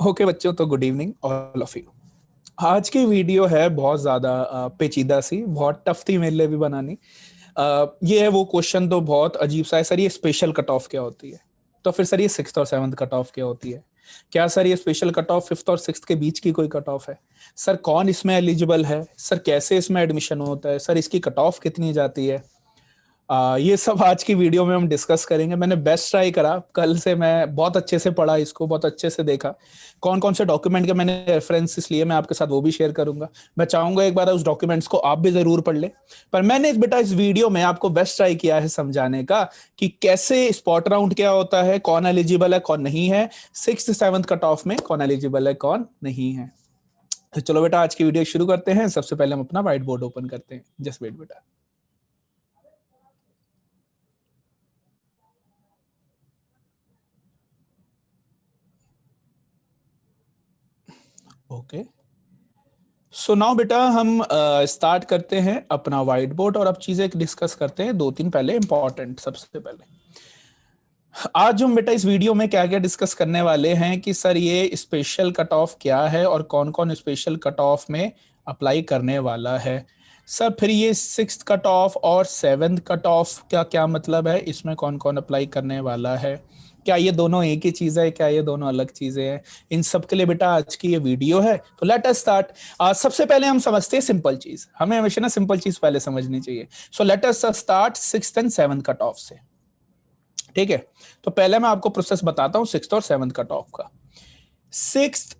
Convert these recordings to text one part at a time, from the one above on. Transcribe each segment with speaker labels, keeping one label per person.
Speaker 1: Okay बच्चों, तो good evening all of you. आज की वीडियो है बहुत ज्यादा पेचीदा सी, बहुत टफ थी मेरे लिए भी बनानी। ये है वो क्वेश्चन तो बहुत अजीब सा है सर, ये स्पेशल कट ऑफ क्या होती है? तो फिर सर ये सिक्स्थ और सेवन्थ कट ऑफ क्या होती है? क्या सर ये स्पेशल कट ऑफ फिफ्थ और सिक्स्थ के बीच की कोई कट ऑफ है? सर कौन इसमें एलिजिबल है? सर कैसे इसमें एडमिशन होता है? सर इसकी कट ऑफ कितनी जाती है? ये सब आज की वीडियो में हम डिस्कस करेंगे। मैंने बेस्ट ट्राई करा, कल से मैं बहुत अच्छे से पढ़ा, इसको बहुत अच्छे से देखा। कौन कौन से डॉक्यूमेंट के मैंने रेफरेंसेस लिए मैं आपके साथ वो भी शेयर करूंगा। मैं चाहूंगा एक बार उस डॉक्यूमेंट्स को आप भी जरूर पढ़ ले। पर मैंने बेटा इस वीडियो में आपको बेस्ट ट्राई किया है समझाने का कि कैसे स्पॉट राउंड क्या होता है, कौन एलिजिबल है कौन नहीं है, सिक्स सेवंथ कट ऑफ में कौन एलिजिबल है कौन नहीं है। तो चलो बेटा आज की वीडियो शुरू करते हैं। सबसे पहले हम अपना व्हाइट बोर्ड ओपन करते हैं। जस्ट वेट बेटा। ओके, सो नाउ बेटा हम स्टार्ट करते हैं अपना व्हाइट बोर्ड और अब चीजें डिस्कस करते हैं। दो तीन पहले इंपॉर्टेंट, सबसे पहले आज हम बेटा इस वीडियो में क्या क्या डिस्कस करने वाले हैं कि सर ये स्पेशल कट ऑफ क्या है और कौन कौन स्पेशल कट ऑफ में अप्लाई करने वाला है। सर फिर ये सिक्स्थ कट ऑफ और सेवेंथ कट ऑफ का क्या मतलब है, इसमें कौन कौन अप्लाई करने वाला है, क्या ये दोनों एक ही चीज है, क्या ये दोनों अलग चीजें हैं? इन सब के लिए बेटा आज की ये वीडियो है। तो लेट अस स्टार्ट। सबसे पहले हम समझते हैं सिंपल चीज, हमें हमेशा ना सिंपल चीज पहले समझनी चाहिए। So let us start sixth and seventh cut off से। ठीक है, तो पहले मैं आपको प्रोसेस बताता हूं सिक्स्थ और सेवंथ कट ऑफ का। सिक्स्थ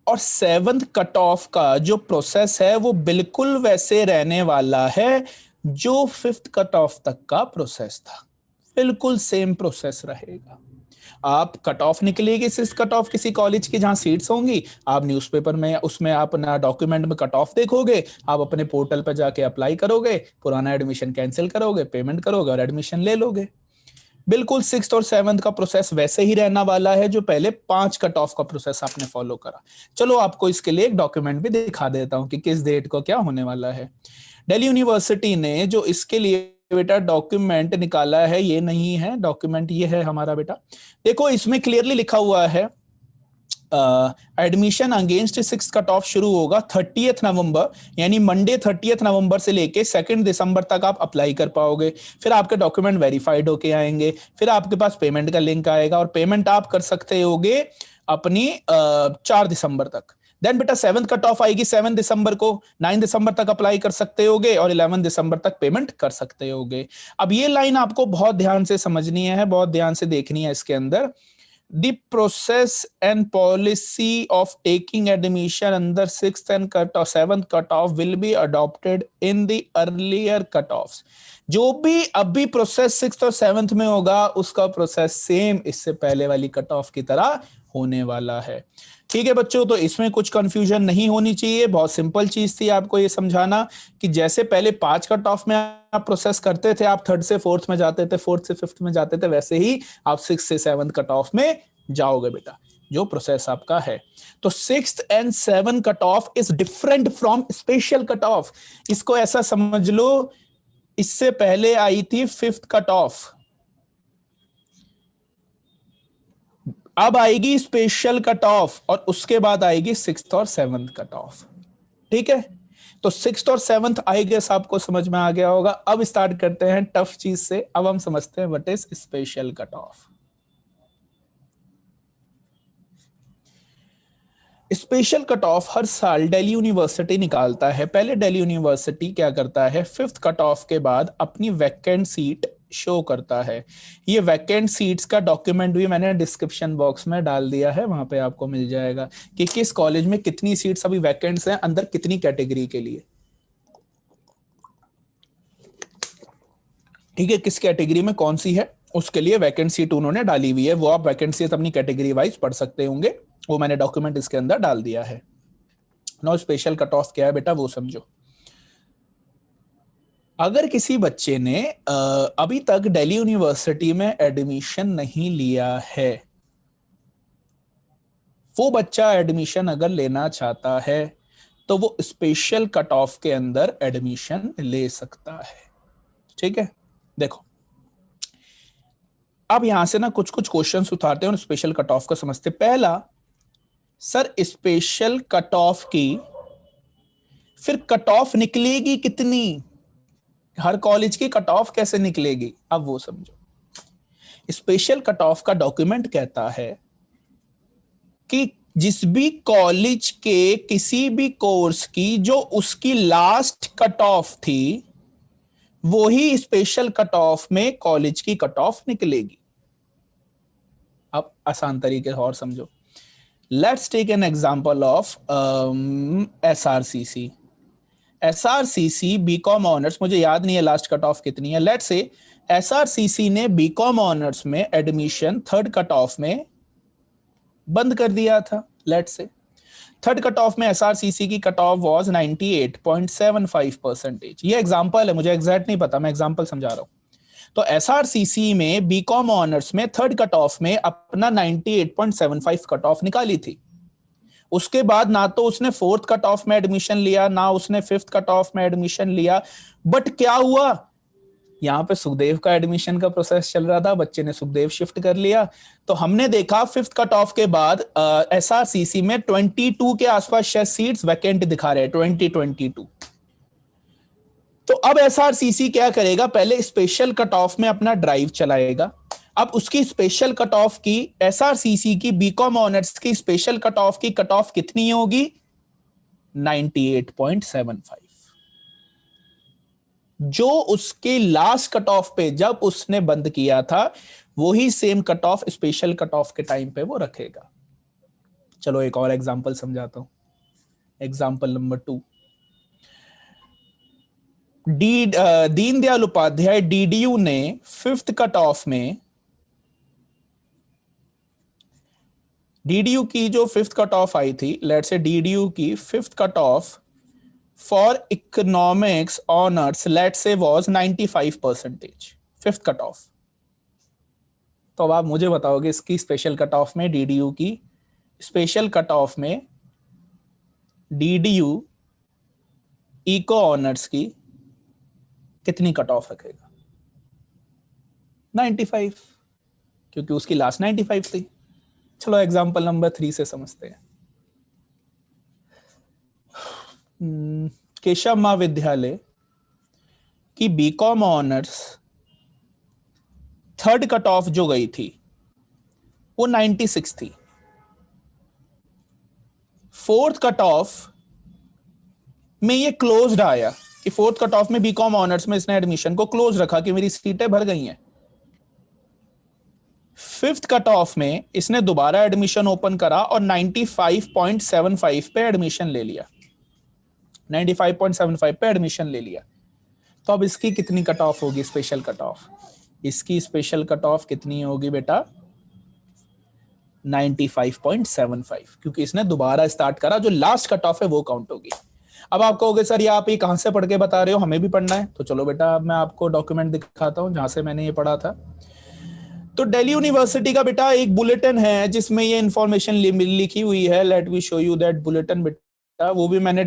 Speaker 1: और सेवंथ कट ऑफ का जो प्रोसेस है वो बिल्कुल वैसे रहने वाला है जो फिफ्थ कट ऑफ तक का प्रोसेस था। बिल्कुल सेम प्रोसेस रहेगा। आप कट ऑफ निकलेगी सिक्स कट ऑफ किसी कॉलेज की जहां सीट्स होंगी, आप न्यूज़पेपर में उसमें आप अपना डॉक्यूमेंट में कट ऑफ देखोगे, आप अपने पोर्टल पर जाके अप्लाई करोगे, पुराना एडमिशन कैंसिल करोगे, पेमेंट करोगे और एडमिशन ले लोगे। बिल्कुल सिक्स्थ और सेवंथ का प्रोसेस वैसे ही रहना वाला है जो पहले पांच कट ऑफ का प्रोसेस आपने फॉलो करा। चलो आपको इसके लिए एक डॉक्यूमेंट भी दिखा देता हूं कि किस डेट को क्या होने वाला है। दिल्ली यूनिवर्सिटी ने जो इसके लिए बेटा डॉक्यूमेंट निकाला है, ये नहीं है डॉक्यूमेंट, ये है हमारा बेटा। देखो इसमें क्लियरली लिखा हुआ है admission against six cut off शुरू होगा 30th नवंबर, यानी मंडे 30th नवंबर से लेके 2 दिसंबर तक आप अप्लाई कर पाओगे। फिर आपके डॉक्यूमेंट वेरीफाइड होके आएंगे, फिर आपके पास पेमेंट का लिंक आएगा और पेमेंट आप कर सकते होगे अपनी 4 दिसंबर तक। देन बेटा सेवंथ कट ऑफ आएगी 7 दिसंबर को, 9 दिसंबर तक अप्लाई कर सकते होगे और 11 दिसंबर तक पेमेंट कर सकते होगे। अब ये लाइन आपको बहुत ध्यान से समझनी है, बहुत ध्यान से देखनी है। इसके अंदर the process and policy of taking admission under sixth and cut off seventh cut off will be adopted in the earlier cut offs। जो भी अभी प्रोसेस सिक्स और सेवंथ में होगा उसका प्रोसेस सेम इससे पहले वाली कट ऑफ की तरह होने वाला है। ठीक है बच्चों, तो इसमें कुछ कंफ्यूजन नहीं होनी चाहिए। बहुत सिंपल चीज थी आपको ये समझाना कि जैसे पहले पांच कट ऑफ में आप प्रोसेस करते थे, आप थर्ड से फोर्थ में जाते थे, फोर्थ से फिफ्थ में जाते थे, वैसे ही आप सिक्स से सेवंथ कट ऑफ में जाओगे बेटा, जो प्रोसेस आपका है। तो sixth and seven cut off is different from special cut of. इसको ऐसा समझ लो, इससे पहले आई थी फिफ्थ कट ऑफ, अब आएगी स्पेशल कट ऑफ और उसके बाद आएगी सिक्स्थ और सेवंथ कट ऑफ। ठीक है, तो सिक्स्थ और सेवंथ आई गेस आपको समझ में आ गया होगा। अब स्टार्ट करते हैं टफ चीज से। अब हम समझते हैं what is special cut off. Special cut of her साल दिल्ली यूनिवर्सिटी निकालता है। पहले दिल्ली यूनिवर्सिटी क्या करता है, फिफ्थ कट ऑफ के बाद अपनी वैकेंट सीट शो करता है। ये वैकेंट सीट्स का डॉक्यूमेंट भी मैंने डिस्क्रिप्शन बॉक्स में डाल दिया है, वहां पे आपको मिल जाएगा कि किस कॉलेज में कितनी सीट्स अभी वैकेंट्स हैं, अंदर कितनी कैटेगरी के लिए। ठीक है, किस कैटेगरी में कौन सी है उसके लिए वैकेंट सीट उन्होंने डाली हुई है। वो आप वैकेंट सीट अपनी कैटेगरी वाइज पढ़ सकते होंगे, वो मैंने डॉक्यूमेंट इसके अंदर डाल दिया है। नो स्पेशल कट ऑफ क्या है बेटा वो समझो। अगर किसी बच्चे ने अभी तक दिल्ली यूनिवर्सिटी में एडमिशन नहीं लिया है, वो बच्चा एडमिशन अगर लेना चाहता है तो वो स्पेशल कट ऑफ के अंदर एडमिशन ले सकता है। ठीक है, देखो अब यहां से ना कुछ कुछ क्वेश्चंस उठाते हैं और स्पेशल कट ऑफ का समझते। पहला, सर स्पेशल कट ऑफ की फिर कट ऑफ निकलेगी कितनी, हर कॉलेज की कट ऑफ कैसे निकलेगी, अब वो समझो। स्पेशल कट ऑफ का डॉक्यूमेंट कहता है कि जिस भी कॉलेज के किसी भी कोर्स की जो उसकी लास्ट कट ऑफ थी, वो ही स्पेशल कट ऑफ में कॉलेज की कट ऑफ निकलेगी। अब आसान तरीके से और समझो। Let's take an example of SRCC. SRCC BCom honours, मुझे याद नहीं है लास्ट कट ऑफ कितनी है। लेट्स से एसआरसीसी ने बीकॉम ऑनर्स में एडमिशन थर्ड कट ऑफ में बंद कर दिया था। Let's say third cut off में एसआरसीसी की कट ऑफ वाज 98.75%। ये एग्जांपल है, मुझे एग्जैक्ट नहीं पता, मैं एग्जांपल समझा रहा हूं। तो एसआरसीसी में बीकॉम ऑनर्स में थर्ड कट ऑफ में अपना 98.75 कट ऑफ निकाली थी। उसके बाद ना तो उसने फोर्थ कट ऑफ में एडमिशन लिया, ना उसने फिफ्थ कट ऑफ में एडमिशन लिया। बट क्या हुआ, यहाँ पे सुखदेव का एडमिशन का प्रोसेस चल रहा था, बच्चे ने सुखदेव शिफ्ट कर लिया। तो हमने देखा फिफ्थ कट ऑफ के बाद एसआरसीसी में 22 के आसपास शायद सीट्स वैकेंट दिखा रहे हैं, 2022। तो अब एसआरसीसी क्या करेगा, पहले स्पेशल कट ऑफ में अपना ड्राइव चलाएगा। अब उसकी स्पेशल कट ऑफ की, एसआरसीसी की बीकॉम ऑनर्स की स्पेशल कट ऑफ की कट ऑफ कितनी होगी, 98.75। जो उसके लास्ट कट ऑफ पे जब उसने बंद किया था, वही same cut off special cut off के टाइम पे वो रखेगा। चलो एक और एग्जांपल समझाता हूं। Example number 2, Deendayal Upadhyay DDU ने फिफ्थ कट ऑफ में, डीडीयू की जो फिफ्थ कट ऑफ आई थी, लेट्स से डीडीयू की fifth cut of for economics honours let's say was 95%, fifth cut of. तो अब आप मुझे बताओगे इसकी स्पेशल कट ऑफ में, डीडीयू की स्पेशल कट ऑफ में डीडीयू इको ऑनर्स की कितनी कट ऑफ रखेगा, 95, क्योंकि उसकी लास्ट 95 थी। चलो एग्जांपल नंबर 3 से समझते हैं। केशव महाविद्यालय की BCom honours third cut off जो गई थी वो 96 थी। फोर्थ कट ऑफ में ये क्लोज्ड आया कि फोर्थ कट ऑफ में बीकॉम ऑनर्स में इसने एडमिशन को क्लोज रखा कि मेरी सीटें भर गई हैं। फिफ्थ कट ऑफ में इसने दोबारा एडमिशन ओपन करा और 95.75 पे एडमिशन ले लिया, 95.75 पे एडमिशन ले लिया। तो अब इसकी कितनी कट ऑफ होगी स्पेशल कट ऑफ, इसकी स्पेशल कट ऑफ कितनी होगी बेटा, 95.75, क्योंकि इसने दोबारा स्टार्ट करा, जो लास्ट कट ऑफ है वो काउंट होगी। अब आप कहोगे सर ये आप ये कहां से पढ़ के बता रहे हो, हमें भी पढ़ना है। तो चलो बेटा अब मैं आपको डॉक्यूमेंट दिखाता हूं जहां से मैंने ये पढ़ा था। तो दिल्ली यूनिवर्सिटी का बेटा एक बुलेटिन है जिसमें ये इंफॉर्मेशन लिखी हुई है। Let me show you that bulletin बेटा, वो भी मैंने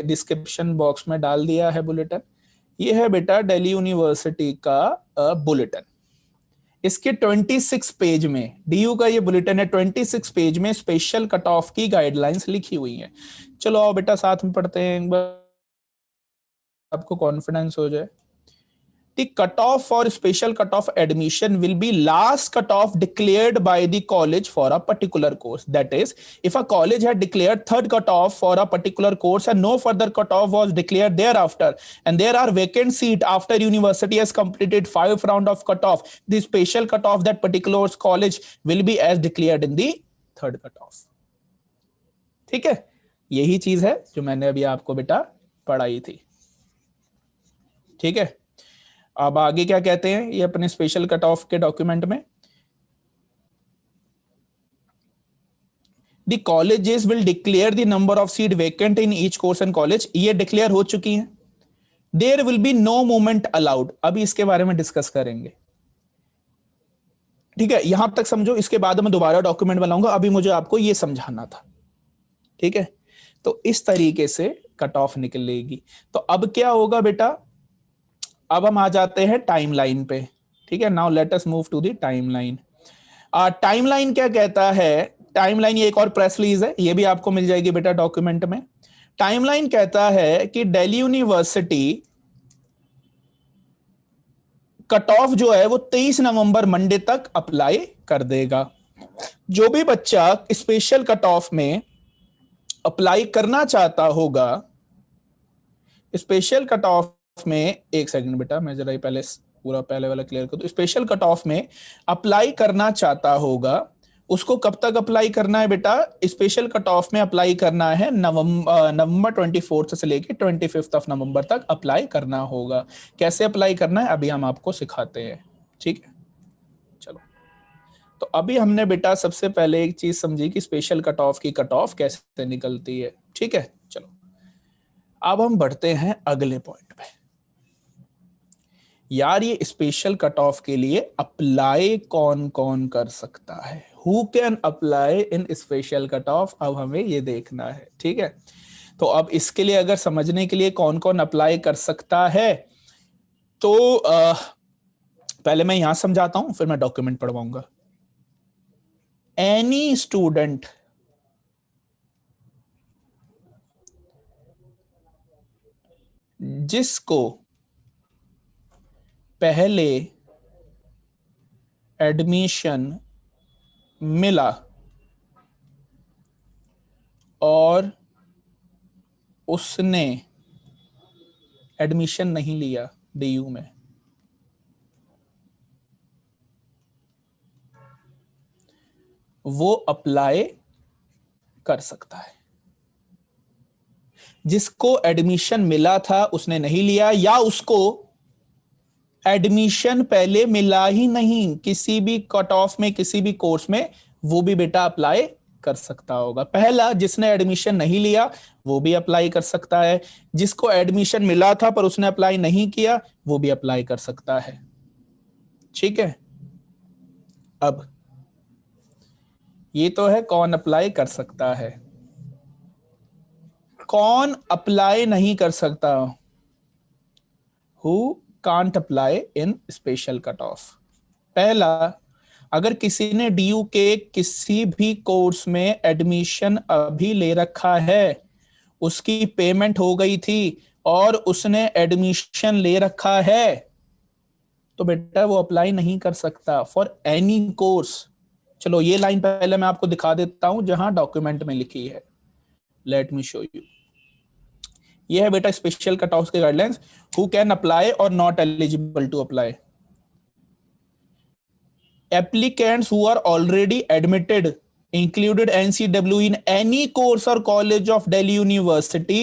Speaker 1: डिस्क्रिप्शन बॉक्स में डाल दिया है बुलेटिन। ये है बेटा दिल्ली यूनिवर्सिटी का बुलेटिन। इसके 26 पेज में, डीयू का ये बुलेटिन है, 26 पेज में स्पेशल कट ऑफ की गाइडलाइंस लिखी हुई है। चलो आओ बेटा साथ में पढ़ते हैं, एक बार आपको कॉन्फिडेंस हो जाए। The cutoff for special cutoff admission will be last cutoff declared by the college for a particular course. That is, if a college had declared third cutoff for a particular course and no further cutoff was declared thereafter, and there are vacant seat after university has completed 5 round of cutoff, the special cutoff that particular college will be as declared in the third cutoff. ठीक है, यही चीज है जो मैंने अभी आपको बेटा पढ़ाई थी। ठीक है, अब आगे क्या कहते हैं ये अपने स्पेशल कट ऑफ के डॉक्यूमेंट में, the colleges will declare the number of seat vacant in each course and college. ये डिक्लेयर हो चुकी हैं। There will be no movement allowed, अभी इसके बारे में डिस्कस करेंगे। ठीक है, यहां तक समझो, इसके बाद मैं दोबारा डॉक्यूमेंट बनाऊंगा, अभी मुझे आपको ये समझाना था। ठीक है, तो इस तरीके से कट ऑफ निकलेगी। तो अब क्या होगा बेटा, अब हम आ जाते हैं टाइमलाइन पे। ठीक है, now let us move to the timeline. Timeline क्या कहता है, टाइमलाइन, ये एक और प्रेस रिलीज है, ये भी आपको मिल जाएगी बेटा डॉक्यूमेंट में। टाइमलाइन कहता है कि दिल्ली यूनिवर्सिटी कट ऑफ जो है वो 23 नवंबर मंडे तक अप्लाई कर देगा। जो भी बच्चा स्पेशल कट ऑफ में अप्लाई करना चाहता होगा, स्पेशल कट ऑफ में, एक सेकंड बेटा मैं जरा पहले पूरा पहले वाला क्लियर कर दूं। स्पेशल कट ऑफ में अप्लाई करना चाहता होगा, उसको कब तक अप्लाई करना है बेटा? स्पेशल कट ऑफ में अप्लाई करना है नवंबर 24 से लेके 25 ऑफ नवंबर तक अप्लाई करना होगा। कैसे अप्लाई करना है अभी हम आपको सिखाते हैं, ठीक है। चलो, तो अभी हमने बेटा सबसे पहले एक चीज समझी कि स्पेशल कट ऑफ की कट ऑफ कैसे निकलती है, ठीक है। चलो, अब हम बढ़ते हैं अगले पॉइंट पे। यार ये स्पेशल कट ऑफ के लिए अप्लाई कौन कौन कर सकता है? Who can apply in special cut of? अब हमें ये देखना है, ठीक है। तो अब इसके लिए अगर समझने के लिए कौन कौन अप्लाई कर सकता है, तो पहले मैं यहां समझाता हूं, फिर मैं डॉक्यूमेंट पढ़वाऊंगा। एनी स्टूडेंट जिसको पहले एडमिशन मिला और उसने एडमिशन नहीं लिया डीयू में, वो अप्लाई कर सकता है। जिसको एडमिशन मिला था उसने नहीं लिया, या उसको एडमिशन पहले मिला ही नहीं किसी भी कट ऑफ में, किसी भी कोर्स में, वो भी बेटा अप्लाई कर सकता होगा। पहला, जिसने एडमिशन नहीं लिया वो भी अप्लाई कर सकता है। जिसको एडमिशन मिला था पर उसने अप्लाई नहीं किया वो भी अप्लाई कर सकता है, ठीक है। अब ये तो है कौन अप्लाई कर सकता है। कौन अप्लाई नहीं कर सकता? Who can't apply in special cut of. पहला, अगर किसी ने डीयू के किसी भी कोर्स में एडमिशन अभी ले रखा है, उसकी पेमेंट हो गई थी और उसने एडमिशन ले रखा है, तो बेटा वो अप्लाई नहीं कर सकता फॉर एनी कोर्स। चलो ये लाइन पहले मैं आपको दिखा देता हूं जहां डॉक्यूमेंट में लिखी है। Let me show you. ये है बेटा स्पेशल कट ऑफ के गाइडलाइंस। हु कैन अप्लाई और not eligible to apply. Applicants who are already admitted, included NCW in any course or college of Delhi University,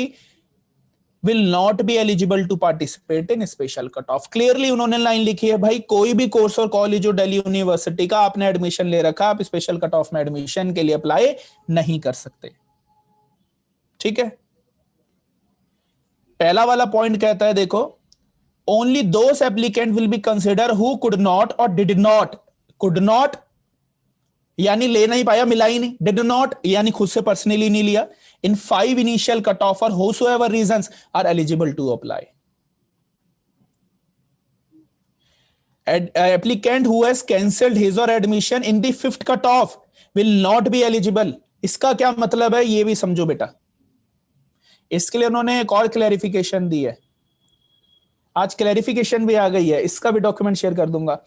Speaker 1: will not be eligible to participate in special cutoff. Clearly उन्होंने line लिखी है भाई, कोई भी course और college हो Delhi university का, आपने एडमिशन ले रखा, आप स्पेशल कट ऑफ में एडमिशन के लिए अप्लाई नहीं कर सकते, ठीक है। पहला वाला पॉइंट कहता है देखो, only those applicant will be consider who could not और डिड नॉट। कुड नॉट यानी ले नहीं पाया, मिला ही नहीं। डिड नॉट यानी खुद से पर्सनली नहीं लिया। इन 5 इनिशियल कट ऑफ और whosoever reasons are eligible to apply. Applicant who has cancelled his or admission in the 5th cut off will not be eligible. इसका क्या मतलब है ये भी समझो बेटा। इसके लिए उन्होंने एक और क्लैरिफिकेशन दी है, आज क्लैरिफिकेशन भी आ गई है, इसका भी डॉक्यूमेंट शेयर कर दूंगा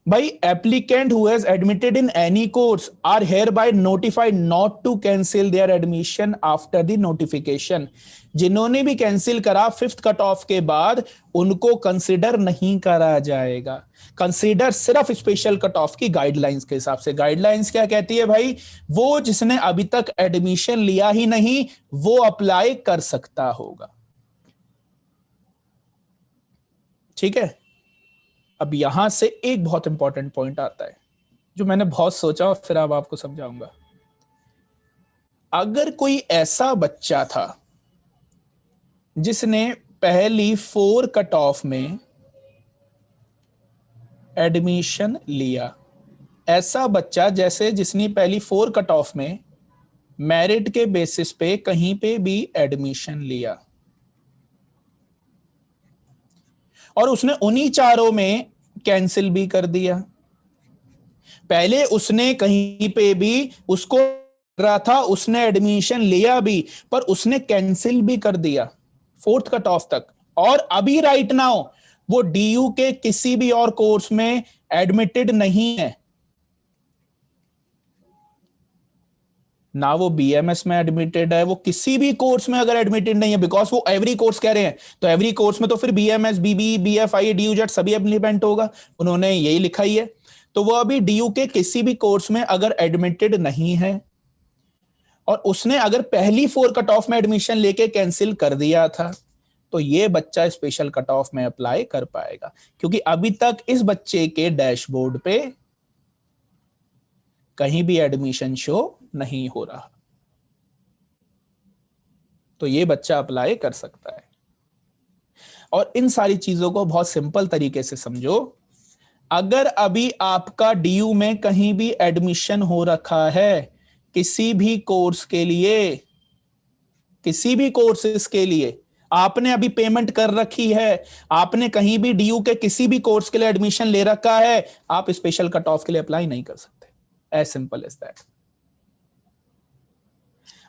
Speaker 1: भाई। Applicant who has admitted in any course are hereby notified not to cancel their admission after the notification. जिन्होंने भी कैंसिल करा 5th कट ऑफ के बाद, उनको कंसीडर नहीं करा जाएगा। कंसीडर सिर्फ स्पेशल कट ऑफ की गाइडलाइंस के हिसाब से। गाइडलाइंस क्या कहती है भाई? वो जिसने अभी तक एडमिशन लिया ही नहीं वो अप्लाई कर सकता होगा, ठीक है। अब यहां से एक बहुत इंपॉर्टेंट पॉइंट आता है जो मैंने बहुत सोचा और फिर अब आपको समझाऊंगा। अगर कोई ऐसा बच्चा था जिसने पहली 4 कट ऑफ में एडमिशन लिया, ऐसा बच्चा जैसे जिसने पहली 4 कट ऑफ में मेरिट के बेसिस पे कहीं पे भी एडमिशन लिया और उसने उन्हीं चारों में कैंसिल भी कर दिया। पहले उसने कहीं पे भी उसको रहा था, उसने एडमिशन लिया भी, पर उसने कैंसिल भी कर दिया 4th कट ऑफ तक, और अभी राइट नाउ वो डीयू के किसी भी और कोर्स में एडमिटेड नहीं है, ना वो बीएमएस में एडमिटेड है, वो किसी भी कोर्स में अगर एडमिटेड नहीं है, बिकॉज वो एवरी कोर्स कह रहे हैं, तो एवरी कोर्स में तो फिर बीएमएस, बीबी, बीएफआई, डीयूजेड सभी इम्प्लीमेंट होगा, उन्होंने यही लिखा ही है। तो वो अभी डीयू के किसी भी कोर्स में अगर एडमिटेड नहीं है, और उसने अगर पहली 4 कट ऑफ में एडमिशन लेके कैंसिल कर दिया था, तो ये बच्चा स्पेशल कट ऑफ में अप्लाई कर पाएगा, क्योंकि अभी तक इस बच्चे के डैशबोर्ड पे कहीं भी एडमिशन शो नहीं हो रहा, तो ये बच्चा अप्लाई कर सकता है। और इन सारी चीजों को बहुत सिंपल तरीके से समझो। अगर अभी आपका डीयू में कहीं भी एडमिशन हो रखा है, किसी भी कोर्स के लिए, किसी भी कोर्सेज के लिए आपने अभी पेमेंट कर रखी है, आपने कहीं भी डीयू के किसी भी कोर्स के लिए एडमिशन ले रखा है, आप स्पेशल कट ऑफ के लिए अप्लाई नहीं कर सकते। As simple as that.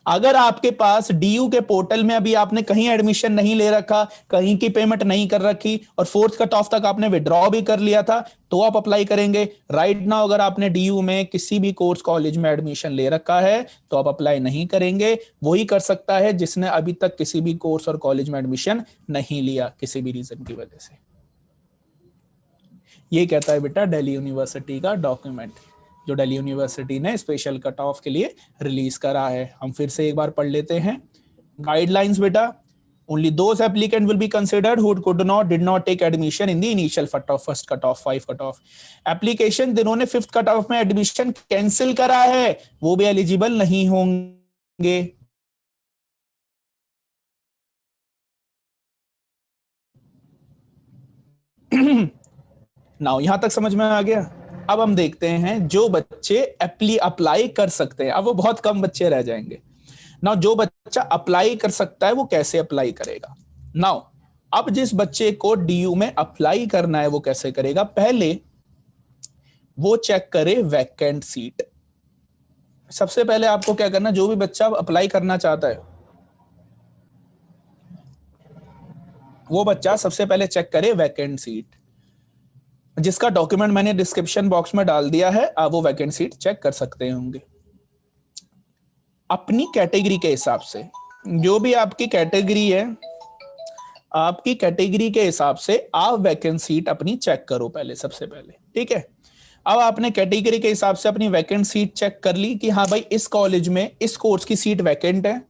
Speaker 1: अगर आपके पास डीयू के पोर्टल में अभी आपने कहीं एडमिशन नहीं ले रखा, कहीं की पेमेंट नहीं कर रखी, और 4th कट ऑफ तक आपने विड्रॉ भी कर लिया था, तो आप अप्लाई करेंगे। राइट नाउ अगर आपने डीयू में किसी भी कोर्स कॉलेज में एडमिशन ले रखा है, तो आप अप्लाई नहीं करेंगे। वही कर सकता है जिसने अभी तक किसी भी कोर्स और कॉलेज में एडमिशन नहीं लिया किसी भी रीजन की वजह से। ये कहता है बेटा दिल्ली यूनिवर्सिटी का डॉक्यूमेंट, जो दिल्ली यूनिवर्सिटी ने स्पेशल कट ऑफ के लिए रिलीज करा है। हम फिर से एक बार पढ़ लेते हैं गाइडलाइंस बेटा। Only those applicant will be considered who did not take admission in the initial first cut off 5 cut off application, जिन्होंने 5th cut off में एडमिशन कैंसिल करा है, वो भी एलिजिबल नहीं होंगे। नाउ यहां तक समझ में आ गया। अब हम देखते हैं जो बच्चे अप्लाई कर सकते हैं, अब वो बहुत कम बच्चे रह जाएंगे। नाउ जो बच्चा अप्लाई कर सकता है वो कैसे अप्लाई करेगा। नाउ अब जिस बच्चे को डीयू में अप्लाई करना है वो कैसे करेगा, पहले वो चेक करे वैकेंट सीट। सबसे पहले आपको क्या करना, जो भी बच्चा अप्लाई करना चाहता है वो बच्चा सबसे पहले चेक करे वैकेंट सीट, जिसका डॉक्यूमेंट मैंने डिस्क्रिप्शन बॉक्स में डाल दिया है, आप वो वैकेंट सीट चेक कर सकते होंगे। अपनी कैटेगरी के हिसाब से, जो भी आपकी कैटेगरी है, आपकी कैटेगरी के हिसाब से आप वैकेंट सीट अपनी चेक करो पहले, सबसे पहले। ठीक है, अब आपने कैटेगरी के हिसाब से अपनी वैकेंट सीट चेक कर ली कि हाँ भाई इस कॉलेज में इस कोर्स की सीट वैकेंट है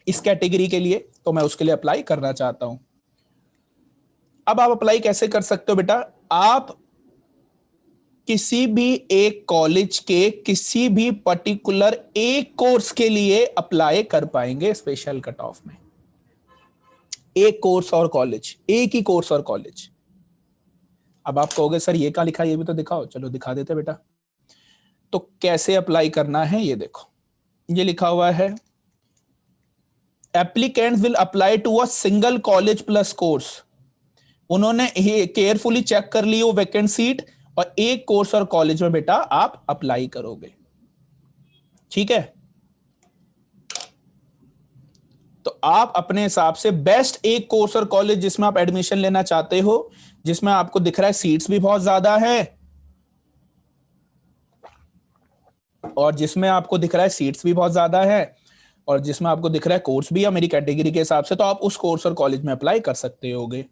Speaker 1: इस कैटेगरी के लिए, तो मैं उसके लिए अप्लाई करना चाहता हूं। अब आप अप्लाई कैसे कर सकते हो बेटा, आप किसी भी एक कॉलेज के किसी भी पर्टिकुलर एक कोर्स के लिए अप्लाई कर पाएंगे स्पेशल कट ऑफ में। एक कोर्स और कॉलेज, एक ही कोर्स और कॉलेज। अब आप कहोगे सर ये क्या लिखा है, ये भी तो दिखाओ। चलो दिखा देते बेटा। तो कैसे अप्लाई करना है ये देखो, ये लिखा हुआ है applicants will apply to a single college plus course. उन्होंने केयरफुली चेक कर ली वो वैकेंट सीट, और एक कोर्स और कॉलेज में बेटा आप अप्लाई करोगे। ठीक है, तो आप अपने हिसाब से बेस्ट एक कोर्स और कॉलेज जिसमें आप एडमिशन लेना चाहते हो, जिसमें आपको दिख रहा है सीट्स भी बहुत ज्यादा है, और जिसमें आपको दिख रहा है सीट्स भी बहुत ज्यादा है, और जिसमें आपको दिख रहा है कोर्स भी है मेरी कैटेगरी के हिसाब से, तो आप उस कोर्स और कॉलेज में अप्लाई कर सकते होगे।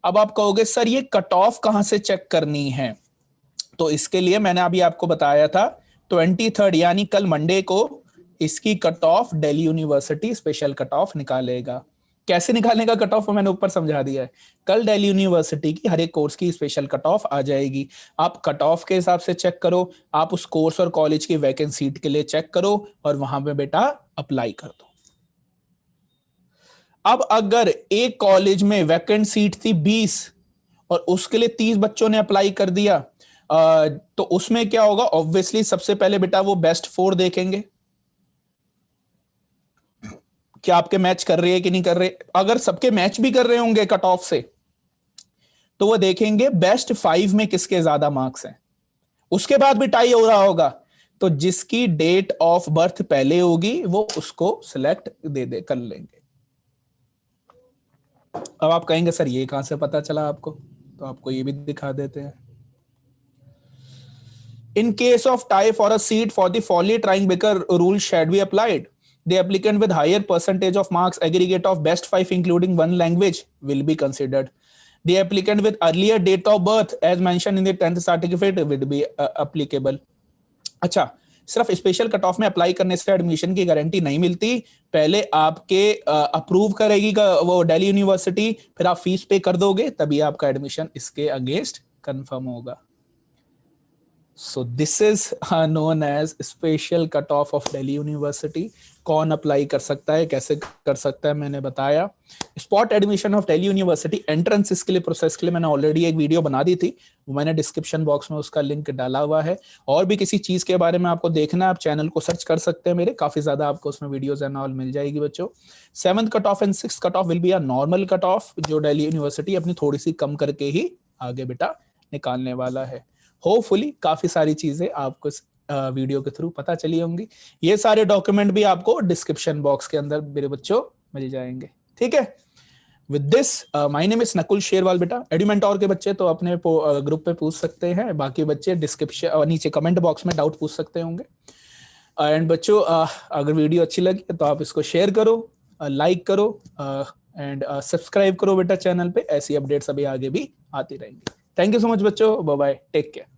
Speaker 1: अब आप कहोगे सर ये कट ऑफ कहां से चेक करनी है, तो इसके लिए मैंने अभी आपको बताया था 23 यानी कल मंडे को इसकी cut off Delhi university special cut of निकालेगा। कैसे निकालेगा कट ऑफ, मैंने ऊपर समझा दिया है। कल दिल्ली यूनिवर्सिटी की हर एक कोर्स की स्पेशल कट ऑफ आ जाएगी। आप कट ऑफ के हिसाब से चेक करो, आप उस कोर्स और कॉलेज की वैकेंट सीट के लिए चेक करो, और वहां पे बेटा अप्लाई कर दो। अब अगर एक कॉलेज में वैकेंट सीट थी 20 और उसके लिए 30 बच्चों ने अप्लाई कर दिया, तो उसमें क्या होगा, ऑब्वियसली सबसे पहले बेटा वो बेस्ट 4 देखेंगे कि आपके मैच कर रहे हैं कि नहीं कर रहे। अगर सबके मैच भी कर रहे होंगे कट ऑफ से, तो वो देखेंगे बेस्ट 5 में किसके ज्यादा मार्क्स हैं। उसके बाद भी टाई हो रहा होगा, तो जिसकी डेट ऑफ बर्थ पहले होगी वो उसको सिलेक्ट दे कर लेंगे। अब आप कहेंगे सर ये कहां से पता चला आपको, तो आपको ये भी दिखा देते हैं। In case of tie for a seat for the Foley trying Baker rule shall be applied. The applicant with higher percentage of marks aggregate of best 5 including one language will be considered. The applicant with earlier date of birth as mentioned in the 10th certificate will be applicable. अच्छा, सिर्फ special cut off में apply करने से admission की guarantee नहीं मिलती। पहले आपके अप्रूव करेगी वो दिल्ली यूनिवर्सिटी, फिर आप फीस पे कर दोगे, तभी आपका एडमिशन इसके अगेंस्ट कंफर्म होगा। So this is known as special cutoff of Delhi University. कौन अप्लाई कर सकता है, कैसे कर सकता है, मैंने बताया। Spot admission of Delhi university entrance इसके लिए प्रोसेस के लिए मैंने ऑलरेडी एक वीडियो बना दी थी, वो मैंने डिस्क्रिप्शन बॉक्स में उसका लिंक डाला हुआ है। और भी किसी चीज के बारे में आपको देखना है, आप चैनल को सर्च कर सकते हैं मेरे, काफी ज्यादा आपको उसमें वीडियोस एंड ऑल मिल जाएगी बच्चों। 7th cut off and 6th cut off will be a normal cut off, जो दिल्ली यूनिवर्सिटी अपनी थोड़ी सी कम करके ही आगे बेटा निकालने वाला है। होपफुली काफी सारी चीजें आपको इस वीडियो के थ्रू पता चली होंगी। ये सारे डॉक्यूमेंट भी आपको डिस्क्रिप्शन बॉक्स के अंदर मेरे बच्चों मिल जाएंगे, ठीक है। With this my name is Nakul Sherwal बेटा। एडुमेंटोर के बच्चे तो अपने ग्रुप पे पूछ सकते हैं, बाकी बच्चे डिस्क्रिप्शन नीचे कमेंट बॉक्स में डाउट पूछ सकते होंगे। एंड बच्चों अगर वीडियो अच्छी लगी तो आप इसको शेयर करो, लाइक करो एंड सब्सक्राइब करो बेटा चैनल पे, ऐसी अपडेट्स अभी आगे भी आती रहेंगी। थैंक यू सो मच बच्चों, बाय बाय, टेक केयर।